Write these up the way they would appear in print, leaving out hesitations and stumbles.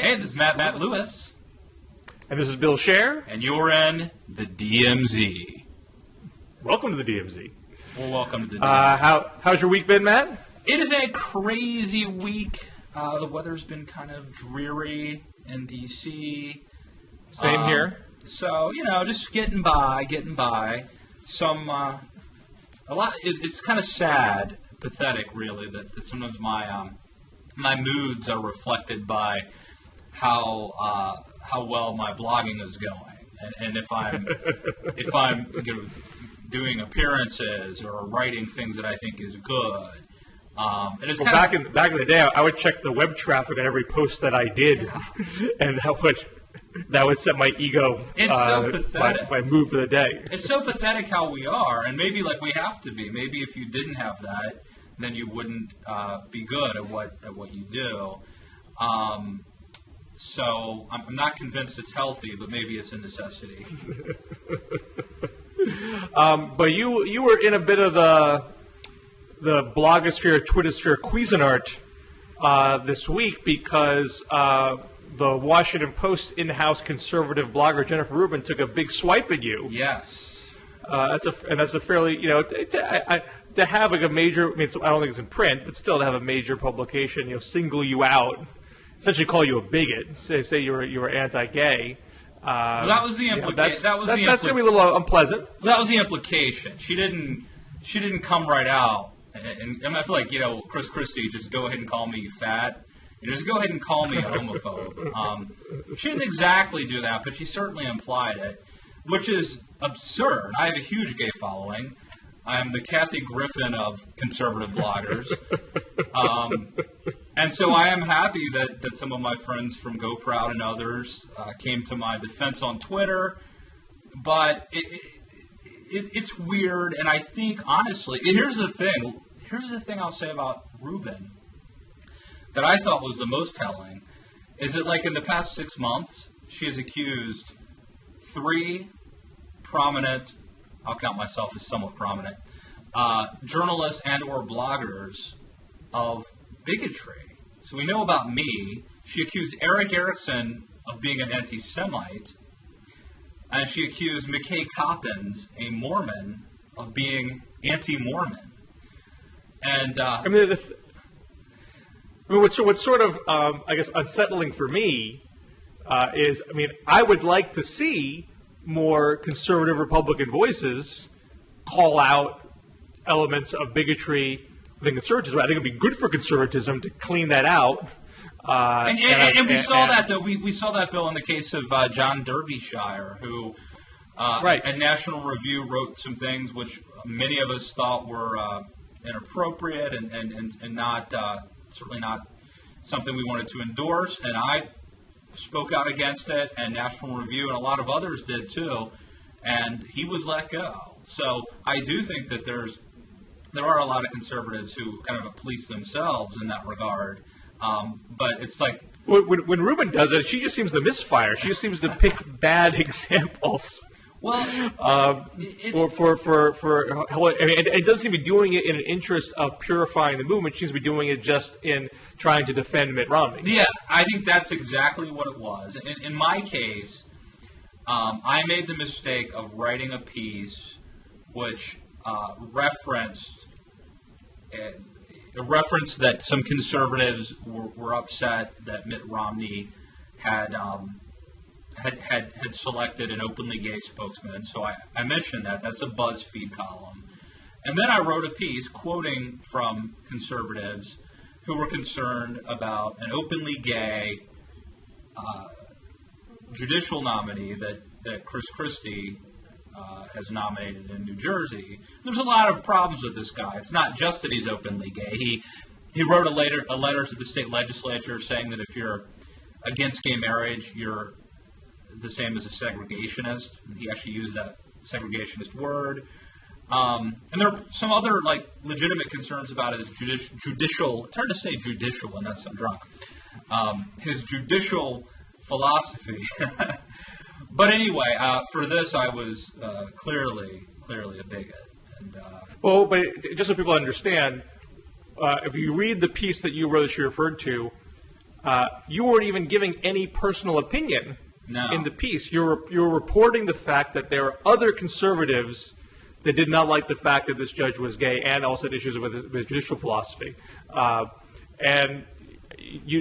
Hey, this is Matt Lewis. And this is Bill Scher. And you're in the DMZ. Welcome to the DMZ. Well, welcome to the DMZ. How's your week been, Matt? It is a crazy week. The weather's been kind of dreary in D.C. Same here. So, just getting by. It's kind of sad, pathetic, really, that sometimes my moods are reflected by how well my blogging is going, and if I'm doing appearances or writing things that I think is good. And it's back in the day, I would check the web traffic on every post that I did, and that would set my ego. It's so pathetic. My mood for the day. It's so pathetic how we are, and maybe we have to be. Maybe if you didn't have that, then you wouldn't be good at what you do. So I'm not convinced it's healthy, but maybe it's a necessity. But you were in a bit of the blogosphere, Twittersphere Cuisinart this week because the Washington Post in-house conservative blogger Jennifer Rubin took a big swipe at you. Yes. That's a fairly, to have a major, I don't think it's in print, but still to have a major publication, single you out, essentially call you a bigot, say you were anti-gay. Well, that was the implication. That's going to be a little unpleasant. That was the implication. She didn't come right out. And I feel like, Chris Christie, just go ahead and call me fat. Just go ahead and call me a homophobe. She didn't exactly do that, but she certainly implied it, which is absurd. I have a huge gay following. I'm the Kathy Griffin of conservative bloggers. And so I am happy that some of my friends from Go Proud and others came to my defense on Twitter. But it's weird, and I think, honestly, and here's the thing I'll say about Rubin that I thought was the most telling, is that, in the past 6 months, she has accused 3 prominent, I'll count myself as somewhat prominent, journalists and or bloggers of bigotry. So we know about me. She accused Eric Erickson of being an anti-Semite, and she accused McKay Coppins, a Mormon, of being anti-Mormon. And what's sort of I guess unsettling for me is I would like to see more conservative Republican voices call out elements of bigotry within conservatism. I think it would be good for conservatism to clean that out. And we saw that, though. We saw that, Bill, in the case of John Derbyshire, who at National Review wrote some things which many of us thought were inappropriate and not certainly not something we wanted to endorse. And I spoke out against it, and National Review and a lot of others did too. And he was let go. So I do think that there are a lot of conservatives who kind of police themselves in that regard. But it's like when Rubin does it, she just seems to misfire. She just seems to pick bad examples. Well, it doesn't seem to be doing it in an interest of purifying the movement. She seems to be doing it just in trying to defend Mitt Romney. Yeah, I think that's exactly what it was. In my case, I made the mistake of writing a piece which referenced that some conservatives were upset that Mitt Romney had selected an openly gay spokesman. So I mentioned that. That's a BuzzFeed column. And then I wrote a piece quoting from conservatives who were concerned about an openly gay judicial nominee that Chris Christie has nominated in New Jersey. There's a lot of problems with this guy. It's not just that he's openly gay. He wrote a letter to the state legislature saying that if you're against gay marriage, you're the same as a segregationist. He actually used that segregationist word. And there are some other legitimate concerns about his judicial. It's hard to say judicial when I'm drunk. His judicial philosophy. But anyway, for this, I was clearly a bigot. And, but just so people understand, if you read the piece that you wrote that you referred to, you weren't even giving any personal opinion in the piece. You're reporting the fact that there are other conservatives that did not like the fact that this judge was gay and also had issues with judicial philosophy. And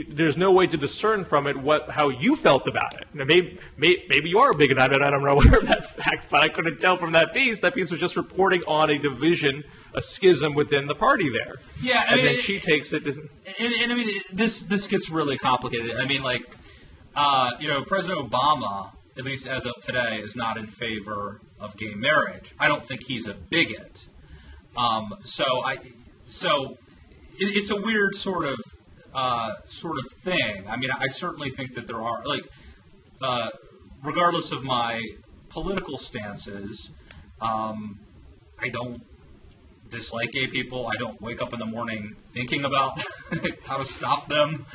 there's no way to discern from it how you felt about it. Now, maybe you are a bigot. I don't know aware of that fact, but I couldn't tell from that piece. That piece was just reporting on a division, a schism within the party there. Yeah, and then she takes it. And I mean, this gets really complicated. I mean, like, President Obama, at least as of today, is not in favor of gay marriage. I don't think he's a bigot. So it's a weird sort of thing. I mean, I certainly think that there are, regardless of my political stances, I don't dislike gay people. I don't wake up in the morning thinking about how to stop them.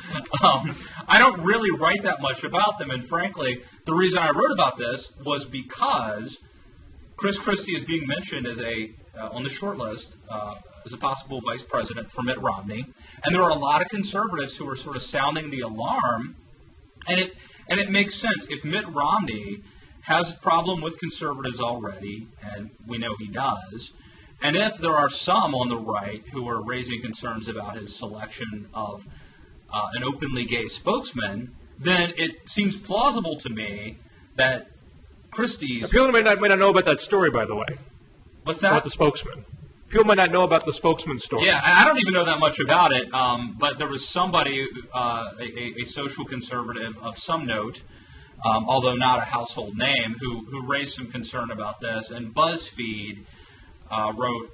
I don't really write that much about them, and frankly, the reason I wrote about this was because Chris Christie is being mentioned as on the short list as a possible vice president for Mitt Romney, and there are a lot of conservatives who are sort of sounding the alarm, and it makes sense. If Mitt Romney has a problem with conservatives already, and we know he does, and if there are some on the right who are raising concerns about his selection of an openly gay spokesman, then it seems plausible to me that Christie's... People may not know about that story, by the way. What's that? About the spokesman. People might not know about the spokesman story. Yeah, I don't even know that much about it, but there was somebody, a social conservative of some note, although not a household name, who raised some concern about this, and BuzzFeed wrote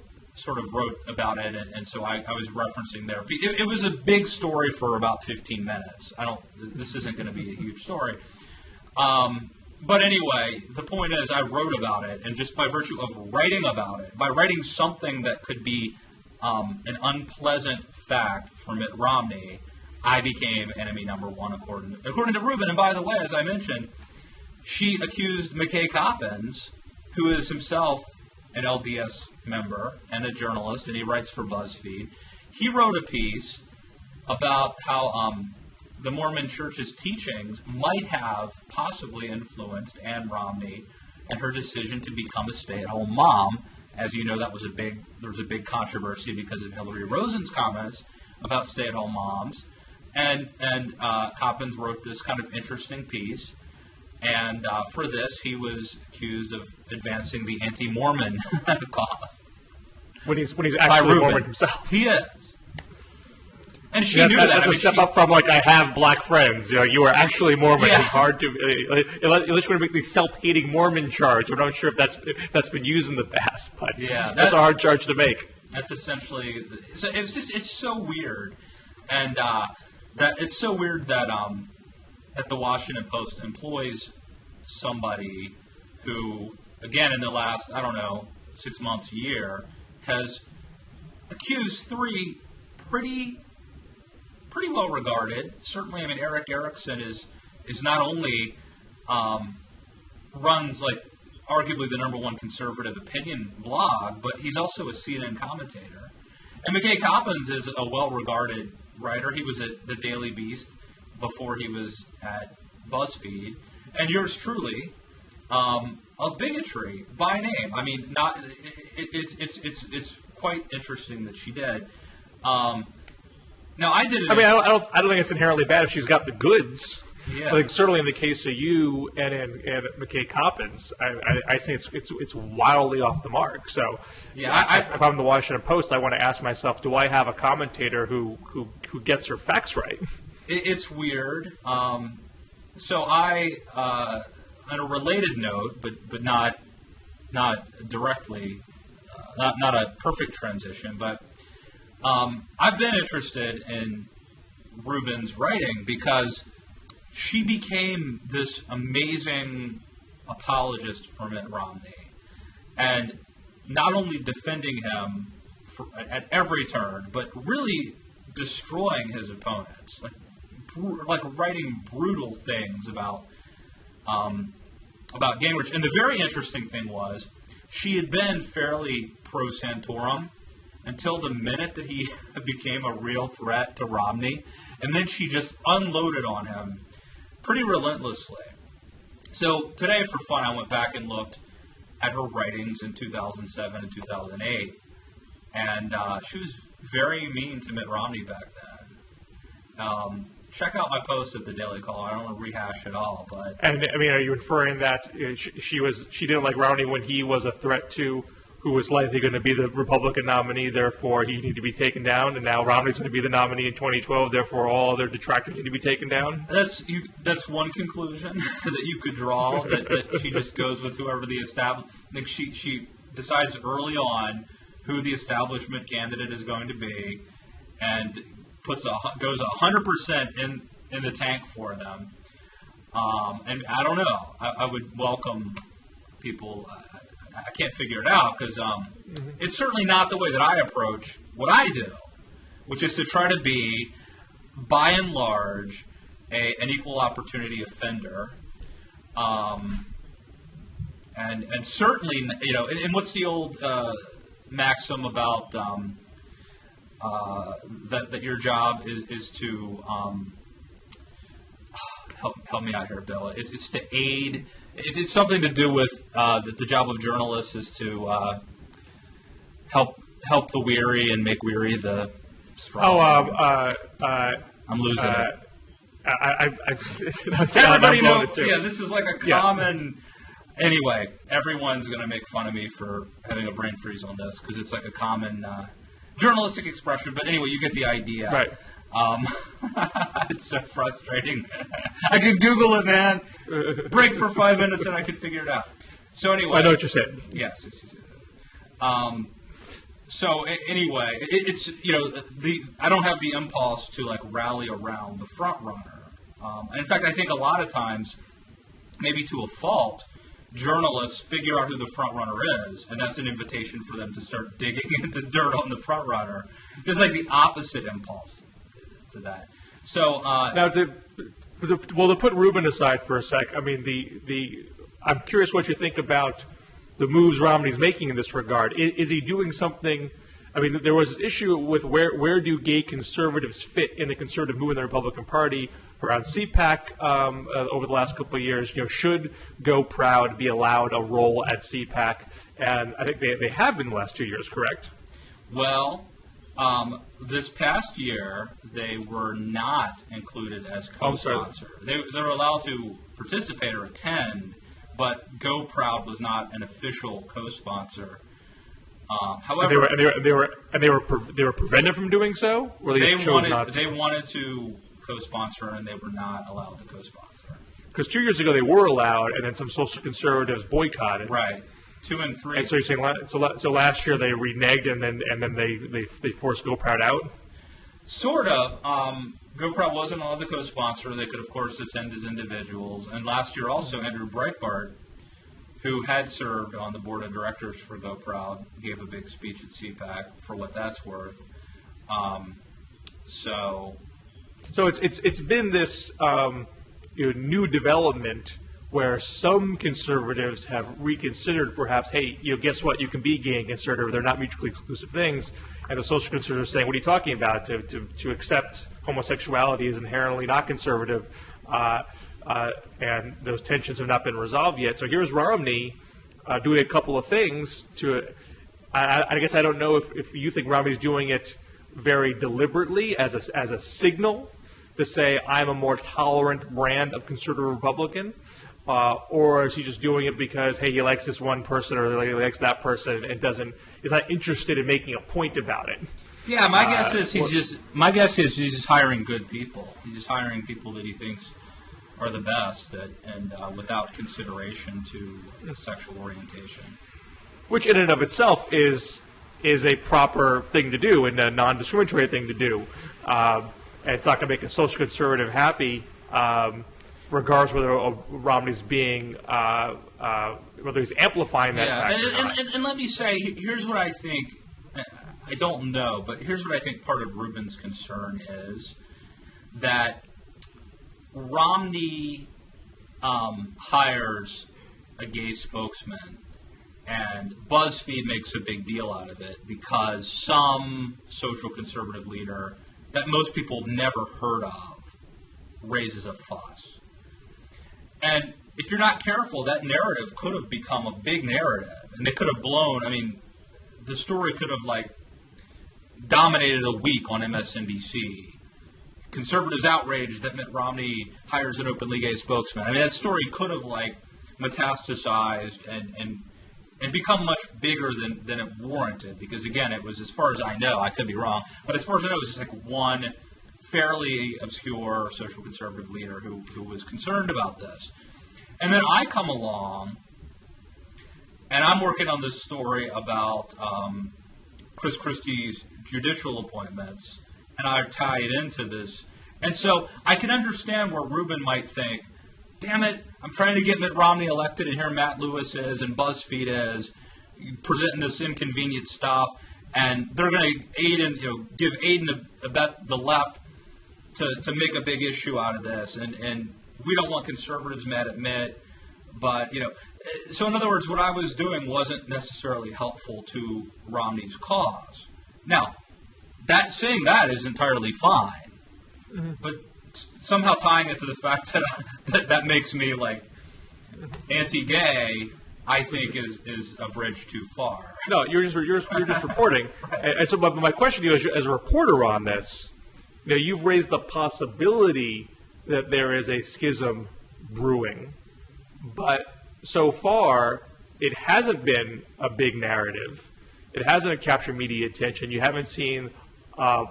about it, and so I was referencing there. It was a big story for about 15 minutes. This isn't going to be a huge story. But anyway, the point is I wrote about it, and just by virtue of writing about it, by writing something that could be an unpleasant fact for Mitt Romney, I became enemy number one, according to Rubin. And by the way, as I mentioned, she accused McKay Coppins, who is himself an LDS member and a journalist, and he writes for BuzzFeed. He wrote a piece about how the Mormon Church's teachings might have possibly influenced Ann Romney and her decision to become a stay-at-home mom. As you know, there was a big controversy because of Hillary Rosen's comments about stay-at-home moms, and Coppins wrote this kind of interesting piece. And for this, he was accused of advancing the anti-Mormon cause. When he's actually Mormon himself, he is. And she knew that. That's a step up from, I have black friends. You are actually Mormon. Yeah. It's hard to, unless you want to make the self-hating Mormon charge. I'm not sure if that's been used in the past, but yeah, that's a hard charge to make. That's essentially, so it's so weird. And that it's so weird that the Washington Post employs somebody who, again, in the last, 6 months, year, has accused three pretty well regarded. Certainly, Eric Erickson is not only runs arguably the number one conservative opinion blog, but he's also a CNN commentator. And McKay Coppins is a well-regarded writer. He was at the Daily Beast before he was at BuzzFeed, and yours truly of bigotry by name. It's quite interesting that she did. Now, I did. I don't think it's inherently bad if she's got the goods. Yeah. I think certainly in the case of you and McKay Coppins, I think it's wildly off the mark. So, yeah, if I'm the Washington Post, I want to ask myself, do I have a commentator who gets her facts right? It's weird. So I, on a related note, but not directly, not a perfect transition, but I've been interested in Rubin's writing because she became this amazing apologist for Mitt Romney, and not only defending him at every turn, but really destroying his opponents, like writing brutal things about Gingrich. And the very interesting thing was, she had been fairly pro Santorum until the minute that he became a real threat to Romney, And then she just unloaded on him pretty relentlessly. So today, for fun, I went back and looked at her writings in 2007 and 2008. And she was very mean to Mitt Romney back then. Check out my post at the Daily Caller. I don't want to rehash it all, but and I mean, are you inferring that she didn't like Romney when he was a threat to who was likely going to be the Republican nominee? Therefore, he needed to be taken down. And now Romney's going to be the nominee in 2012. Therefore, all other detractors need to be taken down. That's one conclusion that you could draw. that she just goes with whoever the establishment. I think she decides early on who the establishment candidate is going to be, and goes 100% in the tank for them. And I don't know. I would welcome people. I can't figure it out because it's certainly not the way that I approach what I do, which is to try to be, by and large, an equal opportunity offender. And certainly, and what's the old maxim about that your job is to help me out here, Bill. It's to aid. It's something to do with the job of journalists is to help the weary and make weary the strong. I'm losing it. Everybody knows. Yeah, this is like a common. Yeah. Anyway, everyone's going to make fun of me for having a brain freeze on this because it's like a common journalistic expression. But anyway, you get the idea. Right. It's so frustrating. I could Google it, man. Break for 5 minutes and I could figure it out. So anyway. I know what you're saying. Yes. So anyway, it's I don't have the impulse to like rally around the front runner. In fact, I think a lot of times, maybe to a fault, journalists figure out who the front runner is, and that's an invitation for them to start digging into dirt on the front runner. It's like the opposite impulse to that. So now, to put Rubin aside for a sec, I mean, I'm curious what you think about the moves Romney's making in this regard. Is he doing something? I mean, there was this issue with where do gay conservatives fit in the conservative movement in the Republican Party around CPAC over the last couple of years. Should Go Proud be allowed a role at CPAC? And I think they have been the last 2 years, correct? Well, this past year, they were not included as co-sponsor. They were allowed to participate or attend, but Go Proud was not an official co-sponsor. However, they were prevented from doing so, or they just chose not to? They wanted to co-sponsor, and they were not allowed to co-sponsor. Because 2 years ago they were allowed, and then some social conservatives boycotted. Right. 2 and 3. And so you're saying so last year they reneged, and then they forced Go Proud out. Sort of. Go Proud wasn't allowed to co-sponsor. They could, of course, attend as individuals. And last year also, Andrew Breitbart, who had served on the board of directors for Go Proud, gave a big speech at CPAC for what that's worth. So it's been this new development where some conservatives have reconsidered perhaps, hey, guess what? You can be gay and conservative. They're not mutually exclusive things. And the social conservatives are saying, what are you talking about? To accept homosexuality is inherently not conservative. And those tensions have not been resolved yet. So here's Romney doing a couple of things I guess I don't know if you think Romney's doing it very deliberately as a signal to say I'm a more tolerant brand of conservative Republican, or is he just doing it because, hey, he likes this one person or he likes that person and is not interested in making a point about it? Yeah, my guess is he's just hiring good people. He's just hiring people that he thinks are the best, and without consideration to sexual orientation. Which in and of itself is a proper thing to do and a non-discriminatory thing to do. And it's not going to make a social conservative happy, regardless whether Romney's being, whether he's amplifying that fact or not. And let me say, here's what I think. I don't know, but here's what I think part of Rubin's concern is that Romney hires a gay spokesman, and BuzzFeed makes a big deal out of it because some social conservative leader that most people never heard of raises a fuss. And if you're not careful, that narrative could have become a big narrative, and it could have blown. I mean, the story could have like dominated a week on MSNBC. Conservatives outraged that Mitt Romney hires an openly gay spokesman. I mean, that story could have like metastasized and become much bigger than it warranted. Because again, it was, as far as I know, I could be wrong, but as far as I know, it was just like one fairly obscure social conservative leader who was concerned about this. And then I come along, and I'm working on this story about Chris Christie's judicial appointments, and I tie it into this. And so I can understand where Rubin might think, damn it, I'm trying to get Mitt Romney elected, and here Matt Lewis is, and BuzzFeed is, presenting this inconvenient stuff, and they're going to give aid and abet the left to make a big issue out of this, and we don't want conservatives mad at Mitt, but, so in other words, what I was doing wasn't necessarily helpful to Romney's cause. Now, saying that is entirely fine, but somehow tying it to the fact that that makes me like anti-gay, I think is a bridge too far. No, you're just reporting. Right. And so, but my question to you as a reporter on this, you've raised the possibility that there is a schism brewing, but so far it hasn't been a big narrative. It hasn't captured media attention. You haven't seen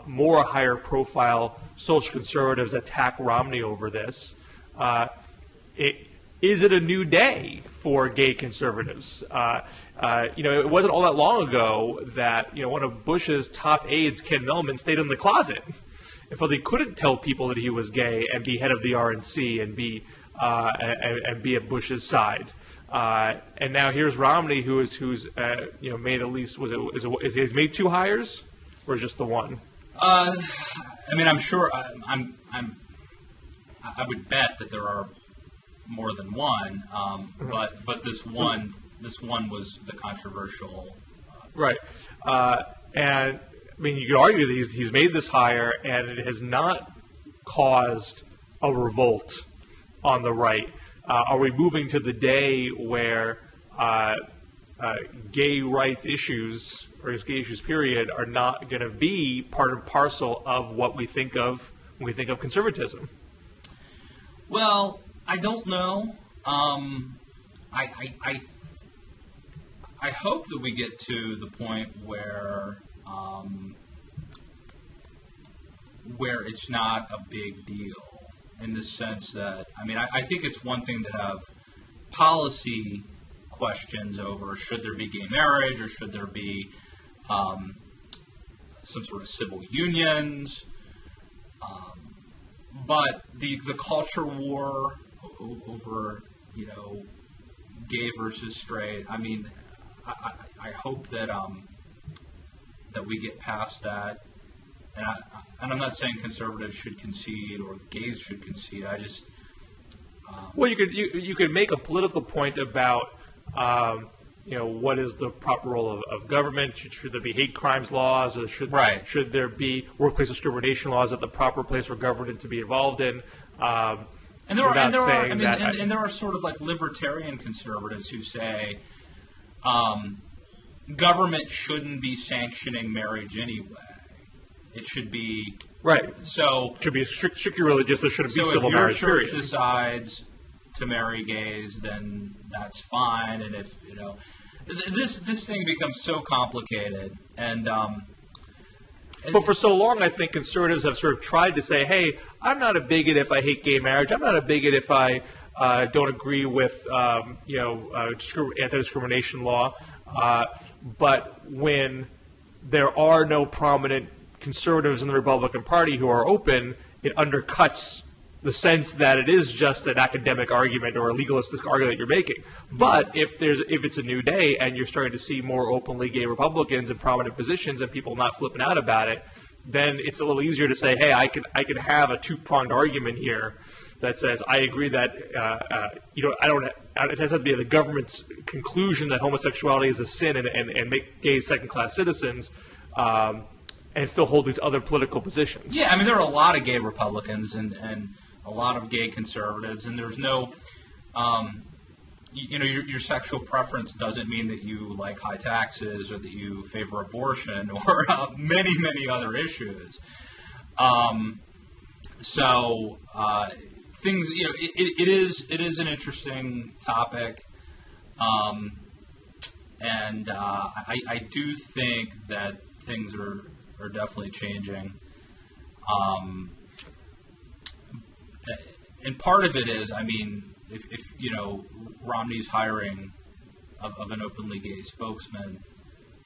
more higher profile social conservatives attack Romney over this. Is it a new day for gay conservatives? It wasn't all that long ago that one of Bush's top aides, Ken Millman, stayed in the closet. And so they couldn't tell people that he was gay and be head of the RNC and be at Bush's side. And now here's Romney, who's made at least he's made 2 hires, or just the one? I mean, I'm sure. I would bet that there are more than one. But this one was the controversial. Right. And I mean, you could argue that he's made this hire, and it has not caused a revolt on the right. Are we moving to the day where gay rights issues, or gay issues period, are not going to be part and parcel of what we think of when we think of conservatism? Well, I don't know. I hope that we get to the point where it's not a big deal, in the sense that, I mean, I think it's one thing to have policy questions over should there be gay marriage or should there be some sort of civil unions, but the culture war over gay versus straight. I mean, I hope that that we get past that, and I'm not saying conservatives should concede or gays should concede. I just well, you could make a political point about what is the proper role of government? Should there be hate crimes laws, or should there be workplace discrimination laws at the proper place for government to be involved in? And there are sort of like libertarian conservatives who say government shouldn't be sanctioning marriage anyway. It should be So it should be strictly religious. There shouldn't be civil marriage. So if your church decides to marry gays, then that's fine. And if this thing becomes so complicated, and but for so long, I think conservatives have sort of tried to say, "Hey, I'm not a bigot if I hate gay marriage. I'm not a bigot if I don't agree with anti-discrimination law." But when there are no prominent conservatives in the Republican Party who are open, it undercuts the sense that it is just an academic argument or a legalistic argument that you're making. But if it's a new day and you're starting to see more openly gay Republicans in prominent positions and people not flipping out about it, then it's a little easier to say, hey, I can have a 2-pronged argument here that says I agree that it has to be the government's conclusion that homosexuality is a sin and make gays second-class citizens. and still hold these other political positions. Yeah, I mean, there are a lot of gay Republicans and a lot of gay conservatives, and there's no, your sexual preference doesn't mean that you like high taxes or that you favor abortion or many, many other issues. Things, it is an interesting topic, and I do think that things are definitely changing. And part of it is, I mean, if Romney's hiring of an openly gay spokesman,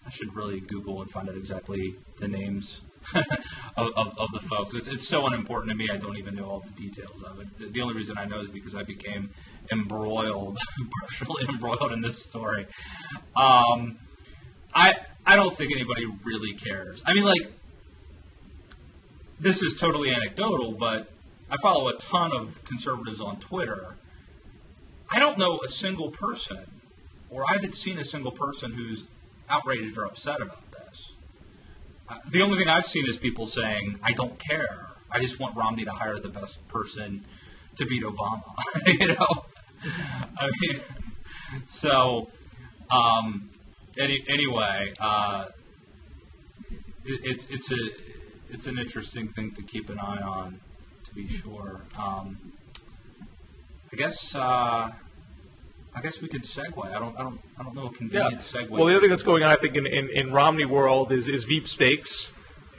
I should really Google and find out exactly the names of the folks. It's so unimportant to me, I don't even know all the details of it. The only reason I know is because I became partially embroiled in this story. I don't think anybody really cares. I mean, like, this is totally anecdotal, but I follow a ton of conservatives on Twitter. I don't know a single person, or I haven't seen a single person who's outraged or upset about this. The only thing I've seen is people saying, I don't care. I just want Romney to hire the best person to beat Obama. I mean, so, anyway, it's an interesting thing to keep an eye on, to be sure. I guess we could segue. I don't know a convenient segue. Well, the other thing that's going on, I think, in Romney world is Veep stakes,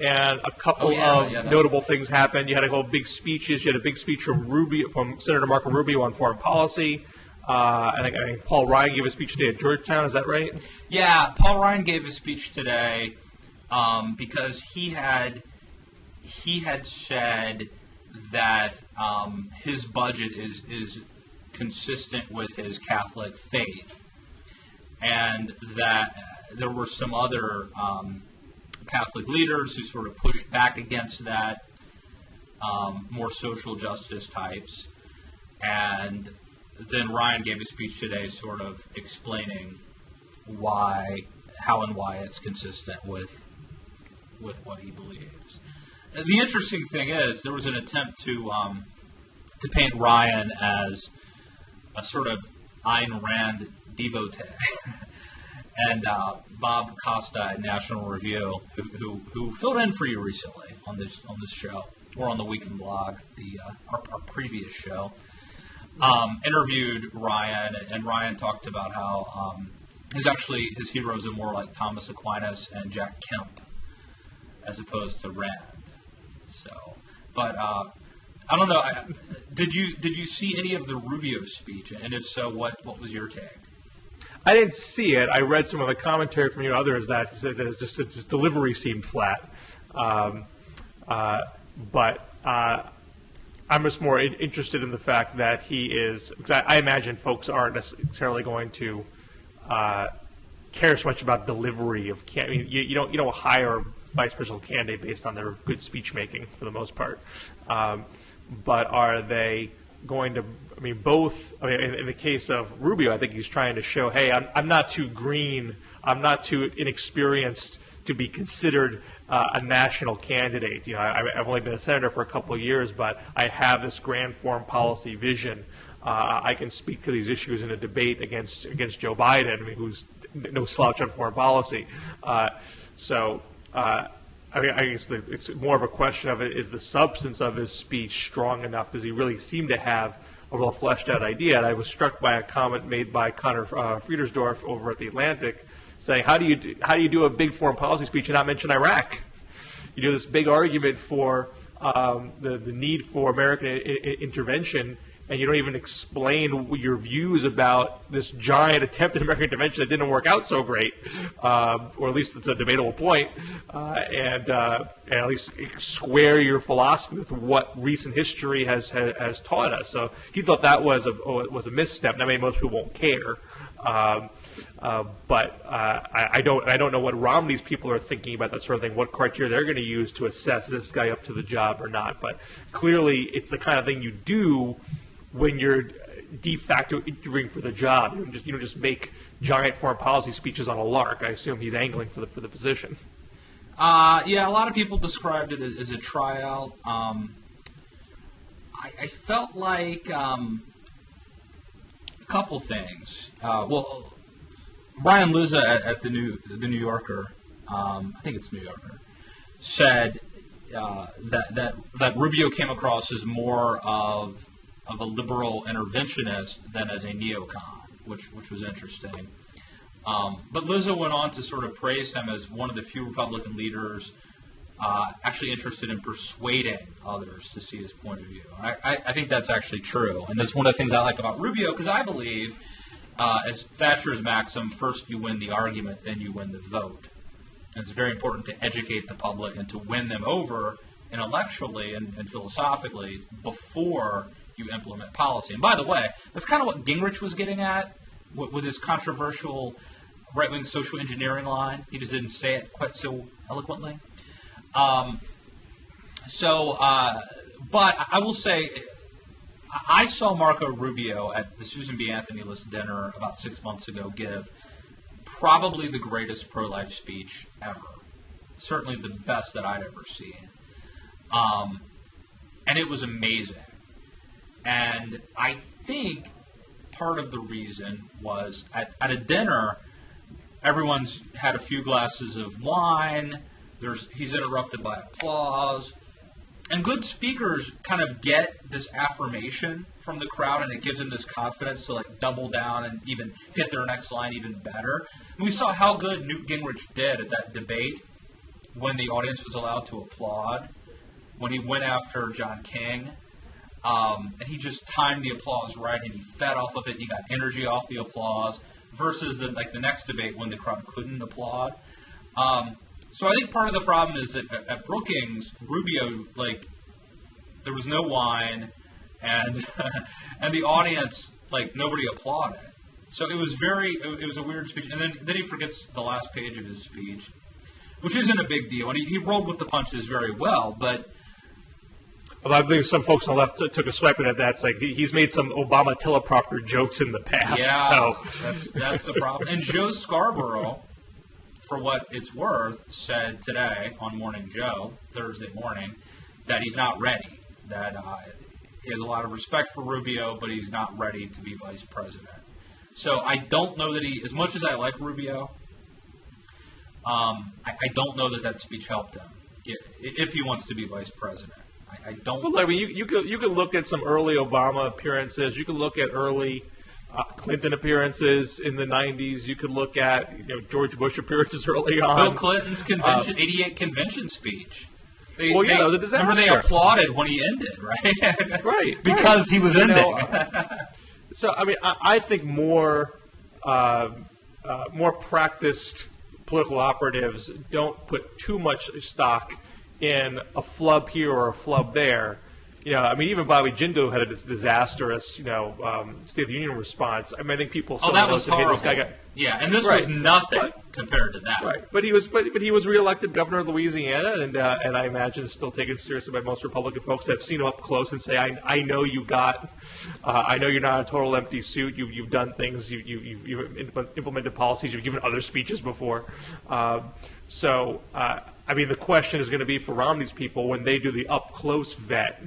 and a couple of notable things happened. You had a couple big speeches. You had a big speech from Senator Marco Rubio on foreign policy. And I think Paul Ryan gave a speech today at Georgetown. Is that right? Yeah, Paul Ryan gave a speech today because he had said that his budget is consistent with his Catholic faith, and that there were some other Catholic leaders who sort of pushed back against that, more social justice types. And then Ryan gave a speech today sort of explaining how and why it's consistent with what he believes. The interesting thing is there was an attempt to paint Ryan as a sort of Ayn Rand devotee. And Bob Costa at National Review, who filled in for you recently on this show, or on the Weekend Blog, our previous show, interviewed Ryan, and Ryan talked about how his heroes are more like Thomas Aquinas and Jack Kemp, as opposed to Rand. So, but I don't know. Did you see any of the Rubio speech? And if so, what was your take? I didn't see it. I read some of the commentary from you and others that said that his delivery seemed flat. But I'm just more interested in the fact that he is. Because I imagine folks aren't necessarily going to care so much about delivery of. I mean, you don't hire a vice presidential candidate based on their good speech making for the most part. But are they going to? I mean, both. I mean, in the case of Rubio, I think he's trying to show, hey, I'm not too green, I'm not too inexperienced to be considered a national candidate. I've only been a senator for a couple of years, but I have this grand foreign policy vision. I can speak to these issues in a debate against Joe Biden, who's no slouch on foreign policy. I guess it's more of a question of is the substance of his speech strong enough? Does he really seem to have a real fleshed out idea? And I was struck by a comment made by Connor Friedersdorf over at The Atlantic, saying, how do you do a big foreign policy speech and not mention Iraq? You do this big argument for the need for American intervention, and you don't even explain your views about this giant attempt at American intervention that didn't work out so great, or at least it's a debatable point, and at least square your philosophy with what recent history has taught us. So he thought that was a misstep, and I mean most people won't care. But I don't know what Romney's people are thinking about that sort of thing, what criteria they're going to use to assess this guy up to the job or not. But clearly it's the kind of thing you do when you're de facto interviewing for the job. You don't just make giant foreign policy speeches on a lark. I assume he's angling for the position. Yeah, a lot of people described it as a tryout. I felt like a couple things. Well, Brian Luzza at the New Yorker, I think it's New Yorker, said that Rubio came across as more of a liberal interventionist than as a neocon, which was interesting. But Lizzo went on to sort of praise him as one of the few Republican leaders actually interested in persuading others to see his point of view. I think that's actually true. And that's one of the things I like about Rubio, because I believe, as Thatcher's maxim, first you win the argument, then you win the vote. And it's very important to educate the public and to win them over intellectually and philosophically before you implement policy. And by the way, that's kind of what Gingrich was getting at with his controversial right-wing social engineering line. He just didn't say it quite so eloquently. But I will say, I saw Marco Rubio at the Susan B. Anthony-less dinner about 6 months ago give probably the greatest pro-life speech ever. Certainly the best that I'd ever seen. And it was amazing. And I think part of the reason was at a dinner, everyone's had a few glasses of wine. He's interrupted by applause. And good speakers kind of get this affirmation from the crowd, and it gives them this confidence to like double down and even hit their next line even better. And we saw how good Newt Gingrich did at that debate when the audience was allowed to applaud, when he went after John King. And he just timed the applause right, and he fed off of it. He got energy off the applause versus the next debate when the crowd couldn't applaud. So I think part of the problem is that at Brookings, Rubio, there was no wine, and and the audience, nobody applauded. So it was a weird speech. And then he forgets the last page of his speech, which isn't a big deal. And he rolled with the punches very well, but. Well, I believe some folks on the left took a swipe at that. It's like he's made some Obama teleprompter jokes in the past. Yeah, so. that's the problem. And Joe Scarborough, for what it's worth, said today on Morning Joe, Thursday morning, that he's not ready, that he has a lot of respect for Rubio, but he's not ready to be vice president. So I don't know that as much as I like Rubio, I don't know that speech helped him if he wants to be vice president. I don't. Well, I mean, you could look at some early Obama appearances. You could look at early Clinton appearances in the 90s. You could look at George Bush appearances early on. Bill Clinton's convention, 88 convention speech. That was a disaster. Remember, they applauded when he ended, right? Right. Because he was ending. So, I mean, I think more practiced political operatives don't put too much stock in a flub here or a flub there. I mean, even Bobby Jindal had a disastrous, State of the Union response. I mean, I think people still that was horrible. This guy yeah, and this was nothing compared to that. Right, but he was reelected governor of Louisiana, and I imagine still taken seriously by most Republican folks that have seen him up close and say, I know you I know you're not a total empty suit. You've done things. You've implemented policies. You've given other speeches before. I mean, the question is going to be for Romney's people when they do the up close vet.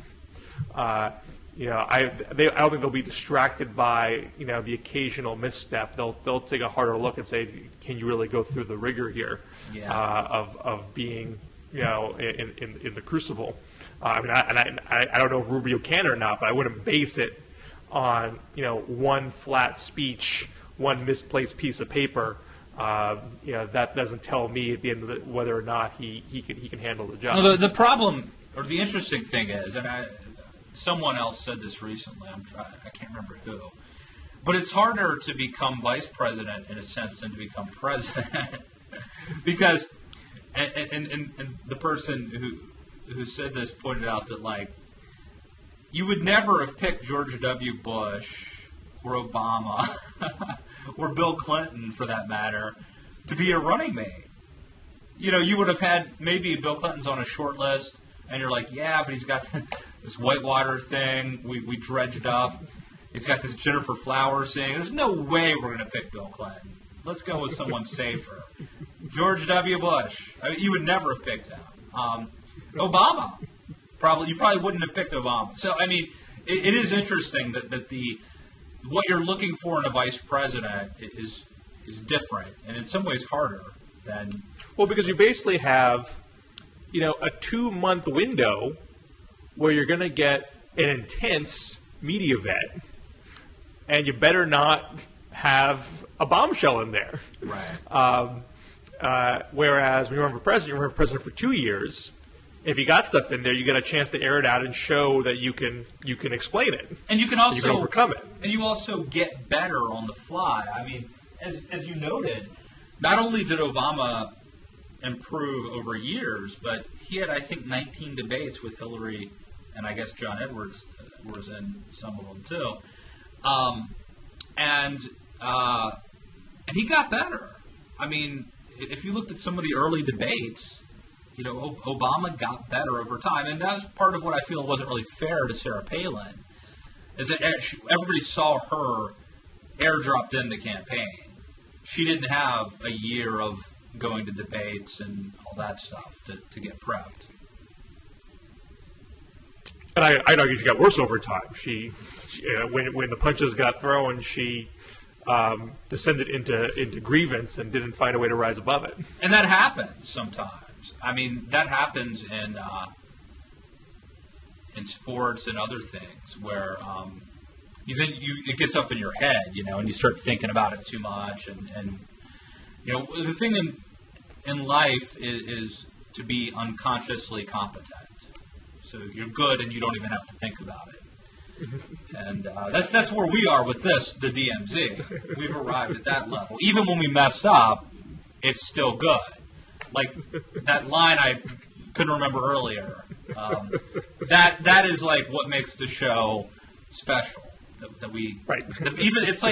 I don't think they'll be distracted by the occasional misstep. They'll take a harder look and say, can you really go through the rigor here of being in the crucible? I mean, I don't know if Rubio can or not, but I wouldn't base it on one flat speech, one misplaced piece of paper. That doesn't tell me at the end of it whether or not he can handle the job. No, the problem or the interesting thing is, and someone else said this recently. I can't remember who, but it's harder to become vice president in a sense than to become president because, and the person who said this pointed out that you would never have picked George W. Bush or Obama or Bill Clinton, for that matter, to be a running mate. You would have had maybe Bill Clinton's on a short list, and you're like, yeah, but he's got this Whitewater thing we dredged up. He's got this Jennifer Flowers thing. There's no way we're going to pick Bill Clinton. Let's go with someone safer. George W. Bush. I mean, you would never have picked him. Obama. You probably wouldn't have picked Obama. So, I mean, it is interesting that what you're looking for in a vice president is different, and in some ways harder than... Well, because you basically have, a 2-month window where you're going to get an intense media vet, and you better not have a bombshell in there. Right. Whereas when you run for president, you run for president for 2 years. If you got stuff in there, you get a chance to air it out and show that you can explain it, and you can also overcome it, and you also get better on the fly. I mean, as you noted, not only did Obama improve over years, but he had, I think, 19 debates with Hillary, and I guess John Edwards was in some of them too, and he got better. I mean, if you looked at some of the early debates, Obama got better over time, and that was part of what I feel wasn't really fair to Sarah Palin, is that everybody saw her airdropped in the campaign. She didn't have a year of going to debates and all that stuff to get prepped. And I'd argue she got worse over time. She when the punches got thrown, she descended into grievance and didn't find a way to rise above it. And that happens sometimes. I mean, that happens in sports and other things where it gets up in your head, and you start thinking about it too much. And the thing in life is to be unconsciously competent. So you're good and you don't even have to think about it. And that's where we are with the DMZ. We've arrived at that level. Even when we mess up, it's still good. Like that line I couldn't remember earlier. That is like what makes the show special. That we right. Even it's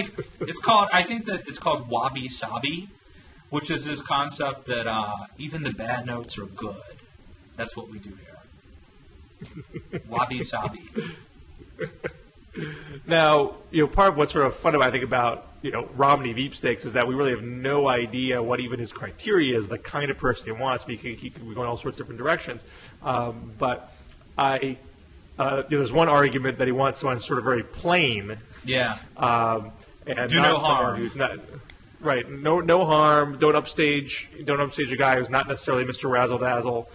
called wabi sabi, which is this concept that even the bad notes are good. That's what we do here. Wabi sabi. Now, part of what's sort of fun about, I think, about, Romney Veepstakes is that we really have no idea what even his criteria is, the kind of person he wants. He could go in all sorts of different directions. But there's one argument that he wants someone sort of very plain. Yeah. And do no harm. Right. No harm. Don't upstage a guy who's not necessarily Mr. Razzle Dazzle.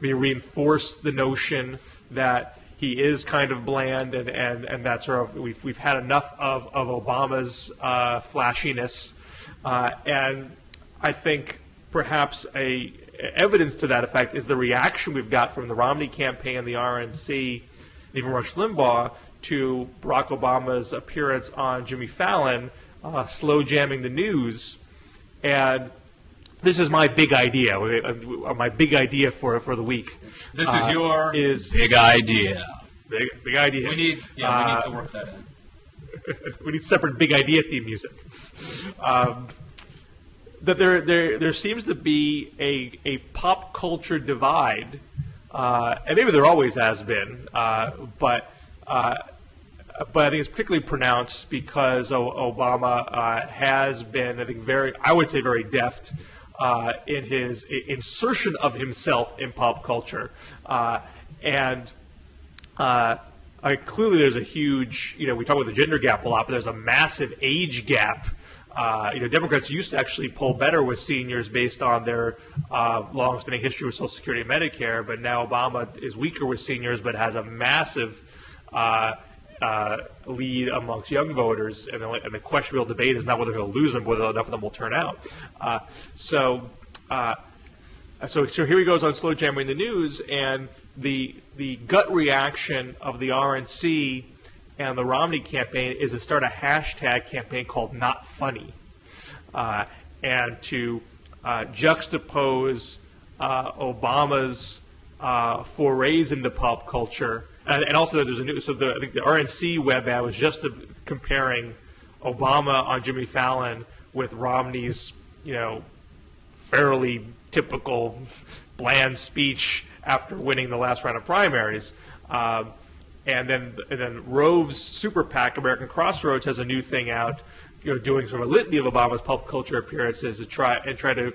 Reinforce the notion that he is kind of bland, and that sort of we've had enough of Obama's flashiness, and I think perhaps evidence to that effect is the reaction we've got from the Romney campaign, the RNC, and even Rush Limbaugh to Barack Obama's appearance on Jimmy Fallon, slow jamming the news, and this is my big idea. My big idea for the week. This is your big idea. Big idea. We need to work that in. We need separate big idea theme music. That there seems to be a pop culture divide, and maybe there always has been, but I think it's particularly pronounced because Obama has been, I think, very deft in his insertion of himself in pop culture, and clearly there's a huge, we talk about the gender gap a lot, but there's a massive age gap. Democrats used to actually poll better with seniors based on their long-standing history with Social Security and Medicare, but now Obama is weaker with seniors, but has a massive lead amongst young voters, and the questionable debate is not whether he'll lose them, but whether enough of them will turn out. So here he goes on slow jamming the news, and the gut reaction of the RNC and the Romney campaign is to start a hashtag campaign called Not Funny, and to juxtapose Obama's forays into pop culture. And also, there's I think the RNC web ad was just comparing Obama on Jimmy Fallon with Romney's, fairly typical bland speech after winning the last round of primaries. And then Rove's super PAC, American Crossroads, has a new thing out, doing sort of a litany of Obama's pop culture appearances to try to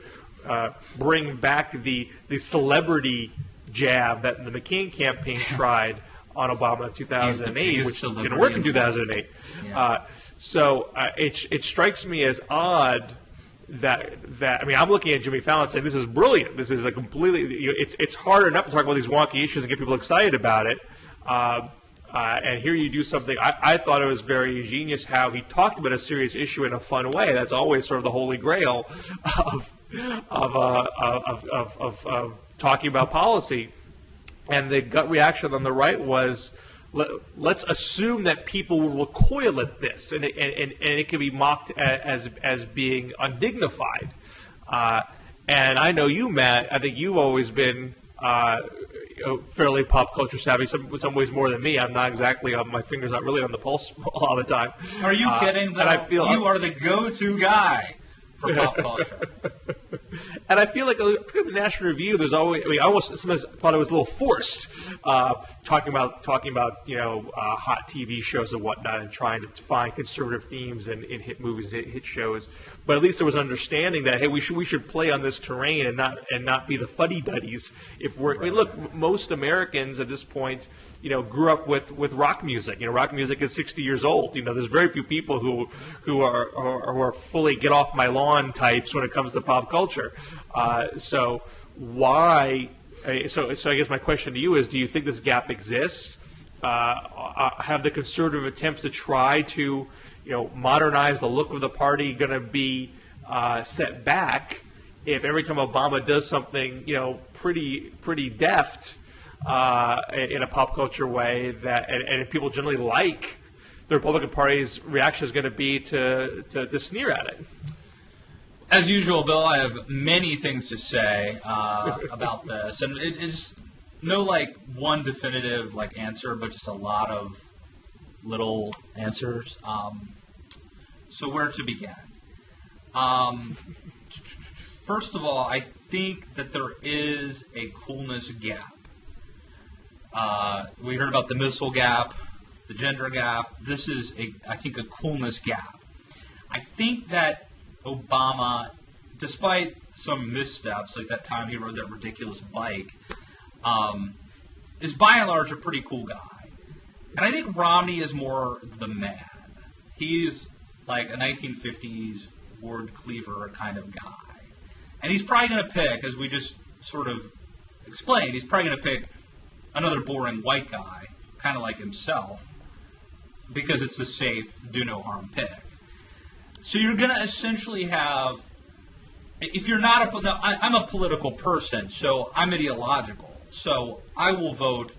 bring back the celebrity jab that the McCain campaign tried on Obama in 2008, which didn't work in 2008. Yeah. So it strikes me as odd that I mean, I'm looking at Jimmy Fallon saying this is brilliant. This is a completely it's hard enough to talk about these wonky issues and get people excited about it. And here you do something. I thought it was very ingenious how he talked about a serious issue in a fun way. That's always sort of the holy grail of talking about policy. And the gut reaction on the right was, let's assume that people will recoil at this, and it can be mocked as being undignified. And I know you, Matt. I think you've always been fairly pop culture savvy, in some ways more than me. I'm not exactly on my fingers, not really on the pulse all the time. Are you kidding? And I feel you are the go-to guy for pop culture. And I feel like the National Review, there's always, I mean, I almost sometimes thought it was a little forced, talking about hot TV shows and whatnot, and trying to find conservative themes in hit movies and hit shows. But at least there was understanding that, hey, we should play on this terrain and not be the fuddy-duddies. I mean, look, most Americans at this point, grew up with rock music. Rock music is 60 years old. There's very few people who are fully get off my lawn types when it comes to pop culture. So why? So I guess my question to you is: do you think this gap exists? Have the conservative attempts to try to, modernize the look of the party going to be set back if every time Obama does something, pretty deft in a pop culture way and people generally like, the Republican Party's reaction is going to be to sneer at it? As usual, Bill, I have many things to say about this, and it is no one definitive answer, but just a lot of little answers. So where to begin? First of all, I think that there is a coolness gap. We heard about the missile gap, the gender gap. This is, I think, a coolness gap. I think that Obama, despite some missteps, like that time he rode that ridiculous bike, is by and large a pretty cool guy. And I think Romney is more the man. He's like a 1950s Ward Cleaver kind of guy. And he's probably going to pick, as we just sort of explained, he's probably going to pick another boring white guy, kind of like himself, because it's a safe, do-no-harm pick. So you're going to essentially have, if you're not I'm a political person, so I'm ideological. So I will vote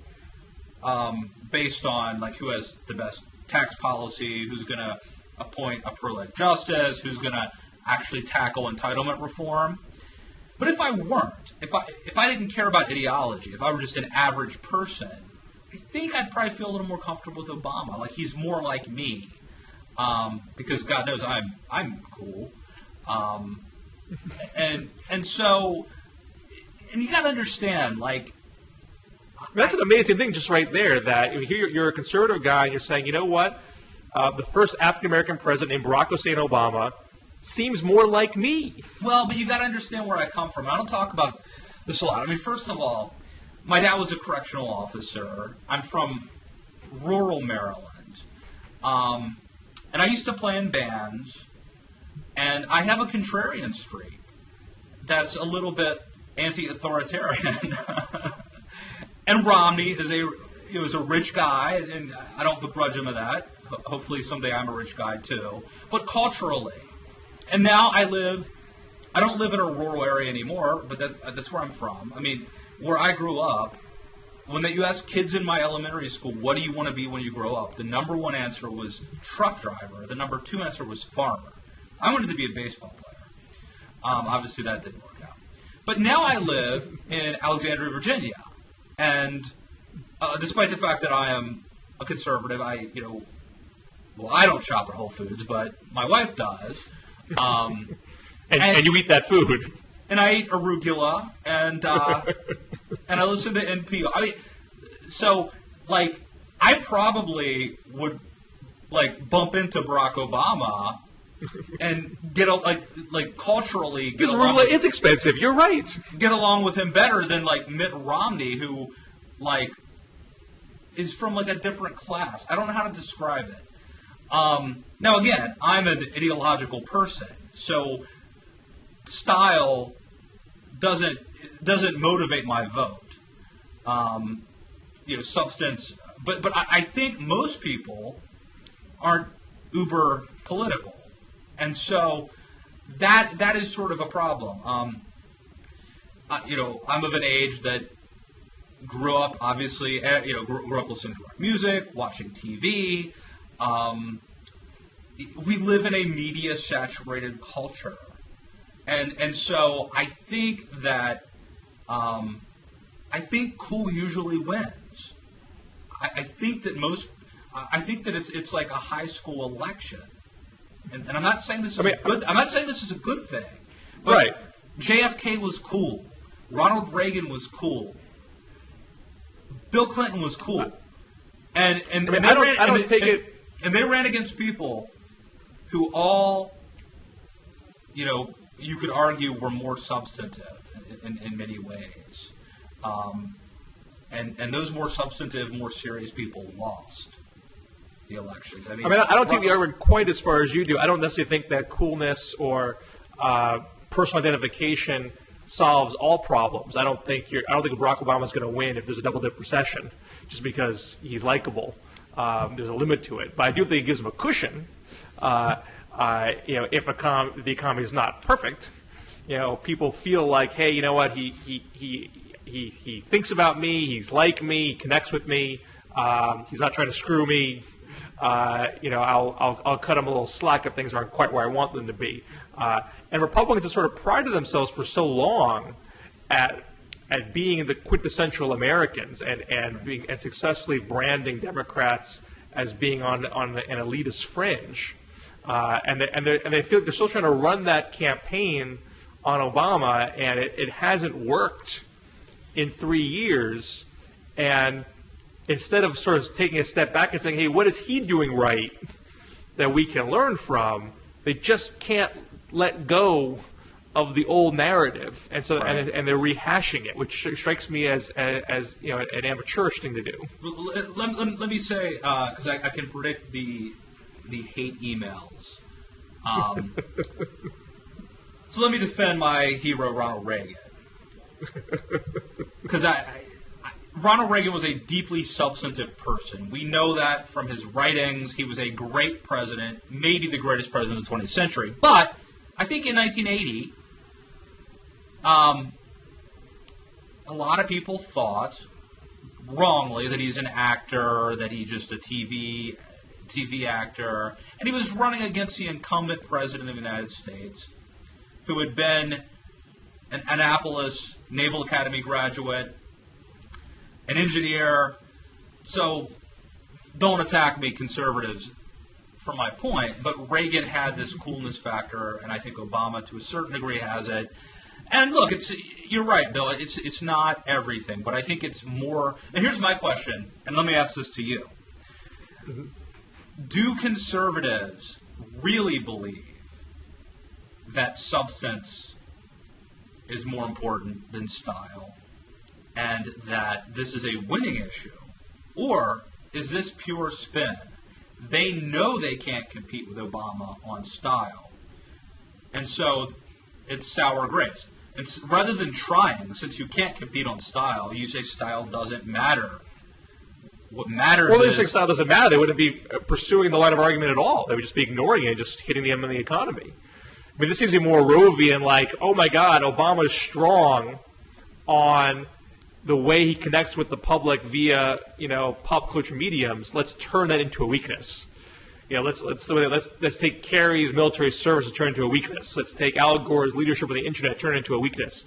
based on who has the best tax policy, who's going to appoint a pro-life justice, who's going to actually tackle entitlement reform. But if I weren't, if I didn't care about ideology, if I were just an average person, I think I'd probably feel a little more comfortable with Obama. He's more like me. Because God knows I'm cool, and so you got to understand, that's an amazing thing, just right there. That here you're a conservative guy, and you're saying, you know what, the first African American president named Barack Hussein Obama seems more like me. Well, but you got to understand where I come from. I don't talk about this a lot. I mean, first of all, my dad was a correctional officer. I'm from rural Maryland. And I used to play in bands, and I have a contrarian streak that's a little bit anti-authoritarian. And Romney was a rich guy, and I don't begrudge him of that. Hopefully someday I'm a rich guy too. But culturally, and now I don't live in a rural area anymore, but that's where I'm from. I mean, where I grew up, when you ask kids in my elementary school, what do you want to be when you grow up? The number one answer was truck driver. The number two answer was farmer. I wanted to be a baseball player. Obviously, that didn't work out. But now I live in Alexandria, Virginia. And despite the fact that I am a conservative, I don't shop at Whole Foods, but my wife does. And you eat that food. And I eat arugula, and I listen to NPR. I mean, so I probably would bump into Barack Obama and get like culturally. Because arugula is expensive. You're right. Get along with him better than like Mitt Romney, who like is from like a different class. I don't know how to describe it. Now again, I'm an ideological person, so style doesn't motivate my vote. Substance, but I think most people aren't uber political, and so that is sort of a problem. I'm of an age that grew up, obviously, grew up listening to rock music, watching TV. We live in a media-saturated culture, and so I think that cool usually wins. I think that it's like a high school election, and I'm not saying this is good. I'm not saying this is a good thing, but right. JFK was cool. Ronald Reagan was cool. Bill Clinton was cool, and they ran against people who all, you could argue were more substantive in many ways. And those more substantive, more serious people lost the elections. I don't take the argument quite as far as you do. I don't necessarily think that coolness or personal identification solves all problems. I don't think Barack Obama's going to win if there's a double-dip recession, just because he's likable. There's a limit to it, but I do think it gives him a cushion. If the economy is not perfect, people feel like, hey, you know what? He thinks about me. He's like me. He connects with me. He's not trying to screw me. I'll cut him a little slack if things aren't quite where I want them to be. And Republicans have sort of prided themselves for so long at being the quintessential Americans and successfully branding Democrats as being on an elitist fringe. And they feel like they're still trying to run that campaign on Obama, and it hasn't worked in 3 years. And instead of sort of taking a step back and saying, hey, what is he doing right that we can learn from, they just can't let go of the old narrative, and so right. and they're rehashing it, which strikes me as an amateurish thing to do. Let me say, because I can predict the hate emails. So let me defend my hero, Ronald Reagan, because Ronald Reagan was a deeply substantive person. We know that from his writings. He was a great president, maybe the greatest president of the 20th century. But I think in 1980, a lot of people thought wrongly that he's an actor, that he's just a TV actor, and he was running against the incumbent president of the United States, who had been an Annapolis Naval Academy graduate, an engineer. So don't attack me, conservatives, for my point, but Reagan had this coolness factor, and I think Obama to a certain degree has it. And look, you're right, Bill, it's not everything, but I think it's more. And here's my question, and let me ask this to you. Mm-hmm. Do conservatives really believe that substance is more important than style, and that this is a winning issue? Or is this pure spin? They know they can't compete with Obama on style, and so it's sour grapes. And rather than trying, since you can't compete on style, you say style doesn't matter. What matters is... Well, they say style doesn't matter. They wouldn't be pursuing the line of argument at all. They would just be ignoring it, just hitting the end of the economy. I mean, this seems to be more Rovian, like, oh my God, Obama's strong on the way he connects with the public via, pop culture mediums. Let's turn that into a weakness. Let's take Kerry's military service and turn it into a weakness. Let's take Al Gore's leadership of the internet and turn it into a weakness.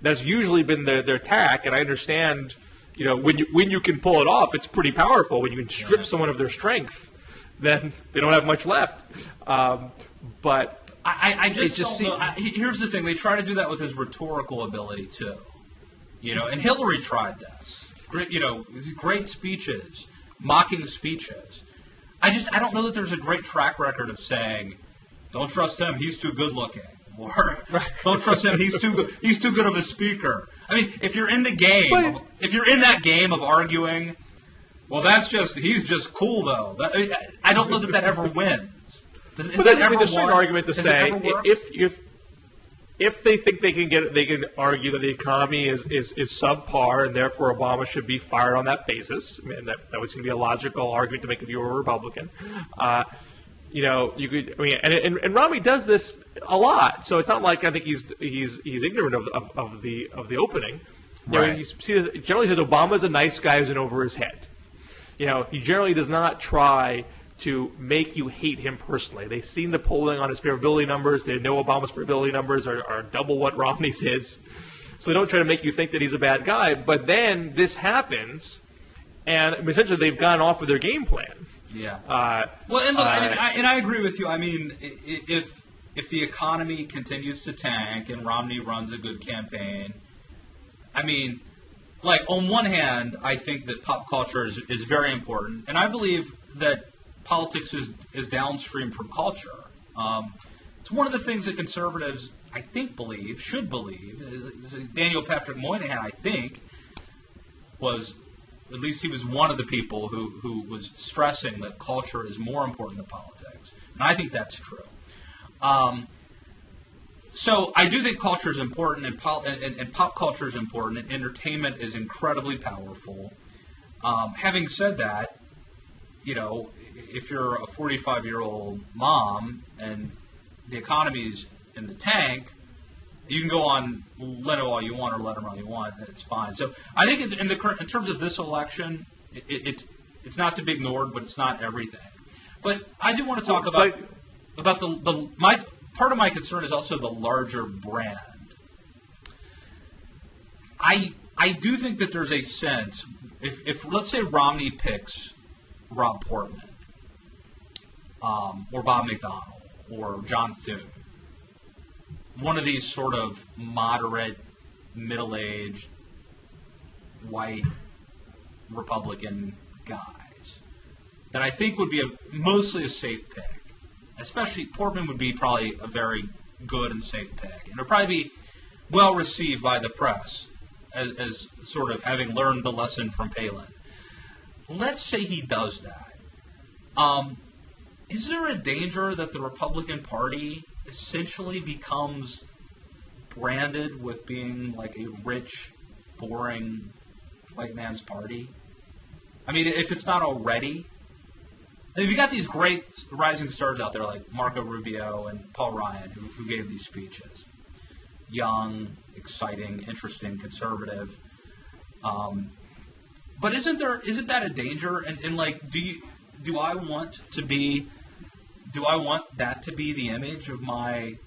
That's usually been their tack, and I understand, when you can pull it off, it's pretty powerful. When you can strip someone of their strength, then they don't have much left. But I just don't know. Here's the thing: they try to do that with his rhetorical ability too. And Hillary tried this. Great speeches, mocking speeches. I don't know that there's a great track record of saying, don't trust him, he's too good looking, or don't trust him, he's too good of a speaker. I mean, if you're in the game, if you're in that game of arguing, well, he's just cool though. I don't know that ever wins. There's a certain argument to say if they think they can argue that the economy is subpar and therefore Obama should be fired on that basis. I mean, that would seem to be a logical argument to make if you were a Republican. You could. I mean, and Romney does this a lot, so it's not like I think he's ignorant of the opening. Right. You see, generally says Obama's a nice guy who's in over his head. He generally does not try to make you hate him personally. They've seen the polling on his favorability numbers. They know Obama's favorability numbers are double what Romney's is. So they don't try to make you think that he's a bad guy. But then this happens, and essentially they've gone off of their game plan. Yeah. Well, and look, I agree with you. I mean, if the economy continues to tank and Romney runs a good campaign, I mean, like, on one hand, I think that pop culture is very important, and I believe that politics is downstream from culture. It's one of the things that conservatives, I think, should believe. Daniel Patrick Moynihan, I think, at least he was one of the people who was stressing that culture is more important than politics. And I think that's true. So I do think culture is important, and pop culture is important, and entertainment is incredibly powerful. Having said that, if you're a 45-year-old mom and the economy's in the tank, you can go on let it all you want or let them all you want. It's fine. So I think in terms of this election, it's not to be ignored, but it's not everything. But I do want to talk about my part of my concern is also the larger brand. I do think that there's a sense if let's say Romney picks Rob Portman, or Bob McDonnell, or John Thune, one of these sort of moderate, middle-aged, white Republican guys, that I think would be mostly a safe pick. Especially Portman would be probably a very good and safe pick, and it would probably be well received by the press as sort of having learned the lesson from Palin. Let's say he does that. Is there a danger that the Republican Party essentially becomes branded with being like a rich, boring white man's party? I mean, if it's not already. If you got these great rising stars out there like Marco Rubio and Paul Ryan who gave these speeches. Young, exciting, interesting, conservative. But isn't that a danger? And like, do I want that to be the image of my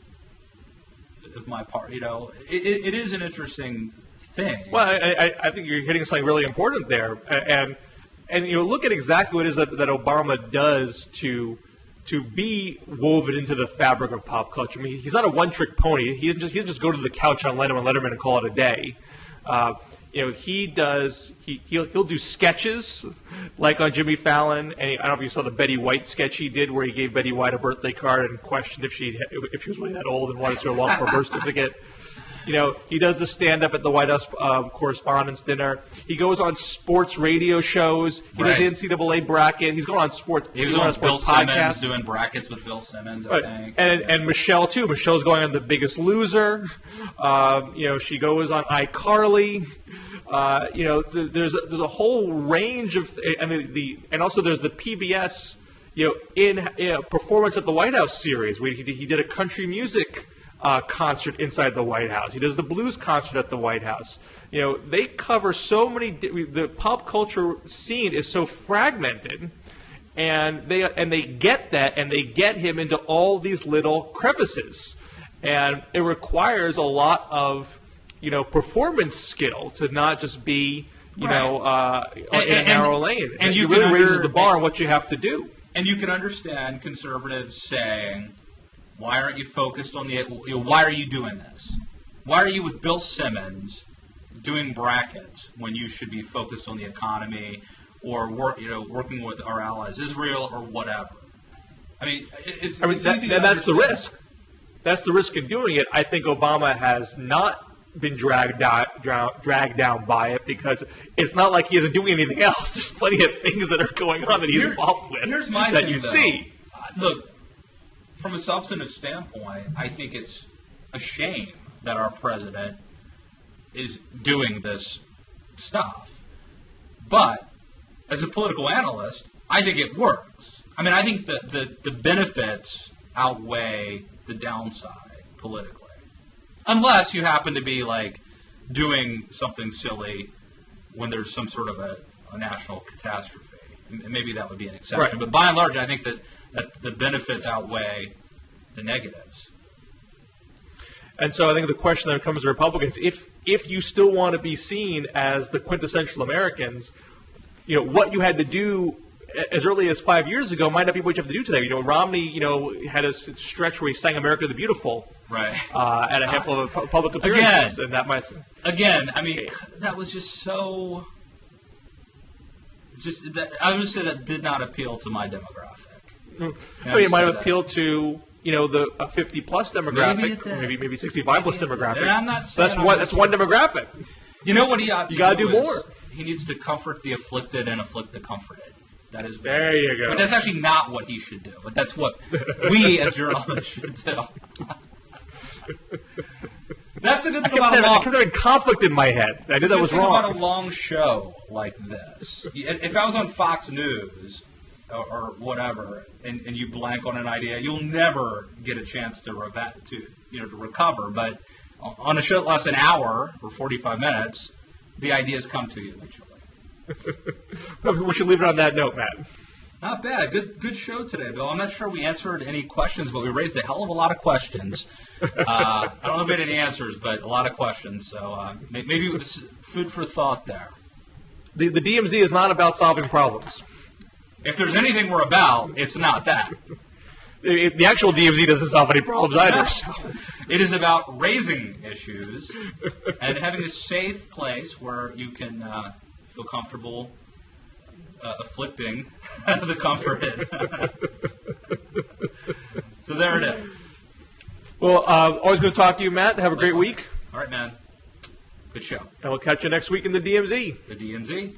part? It is an interesting thing. Well, I think you're hitting something really important there, and look at exactly what it is that Obama does to be woven into the fabric of pop culture. I mean, he's not a one-trick pony. He doesn't just go to the couch on Letterman and call it a day. He'll do sketches like on Jimmy Fallon, and I don't know if you saw the Betty White sketch he did where he gave Betty White a birthday card and questioned if she was really that old and wanted to along for a birth certificate. He does the stand-up at the White House Correspondents' Dinner. He goes on sports radio shows. He does the NCAA bracket. He's going on sports. He was on Bill Simmons doing brackets with Bill Simmons, I think. And Michelle too. Michelle's going on The Biggest Loser. She goes on iCarly. There's a whole range of. And also there's the PBS. Performance at the White House series where he did a country music concert inside the White House. He does the blues concert at the White House. They cover so many. The pop culture scene is so fragmented, and they get that, and they get him into all these little crevices, and it requires a lot of performance skill to not just be in a narrow lane. And you really raises the bar on what you have to do. And you can understand conservatives saying, why aren't you focused on why are you doing this? Why are you with Bill Simmons doing brackets when you should be focused on the economy or working with our allies Israel or whatever. I mean, it's easy to that's the understand. risk. That's the risk in doing it. I think Obama has not been dragged down by it because it's not like he isn't doing anything else. There's plenty of things that are going on that he's involved with. Here's my that thing, you though. see. Look, from a substantive standpoint, I think it's a shame that our president is doing this stuff. But as a political analyst, I think it works. I mean, I think the benefits outweigh the downside politically. Unless you happen to be, like, doing something silly when there's some sort of a national catastrophe. And maybe that would be an exception. Right. But by and large, I think that the benefits outweigh the negatives. And so I think the question that comes to Republicans, if you still want to be seen as the quintessential Americans, what you had to do as early as 5 years ago might not be what you have to do today. Romney, had a stretch where he sang "America the Beautiful," right, at a handful of public appearances, and that might. I mean, that was just so. I would just say that did not appeal to my demographic. It might have appealed to the 50-plus demographic, maybe 65-plus demographic. And I'm not saying that's one demographic. You know what he ought to do? You got to do more. He needs to comfort the afflicted and afflict the comforted. That is there you go. But that's actually not what he should do. But that's what we as journalists should do. That's the good thing about I kept having conflict in my head. I knew that was wrong. About a long show like this, if I was on Fox News or whatever, and you blank on an idea, you'll never get a chance to recover. But on a show that lasts an hour or 45 minutes, the ideas come to you eventually. We should leave it on that note, Matt. Not bad. Good show today, Bill. I'm not sure we answered any questions, but we raised a hell of a lot of questions. I don't know if we had any answers, but a lot of questions. So maybe it was food for thought there. The DMZ is not about solving problems. If there's anything we're about, it's not that. The actual DMZ doesn't solve any problems either. So. It is about raising issues and having a safe place where you can feel comfortable afflicting the comforted. So there it is. Well, always good to talk to you, Matt. Have a great week. All right, man. Good show. And we'll catch you next week in the DMZ. The DMZ.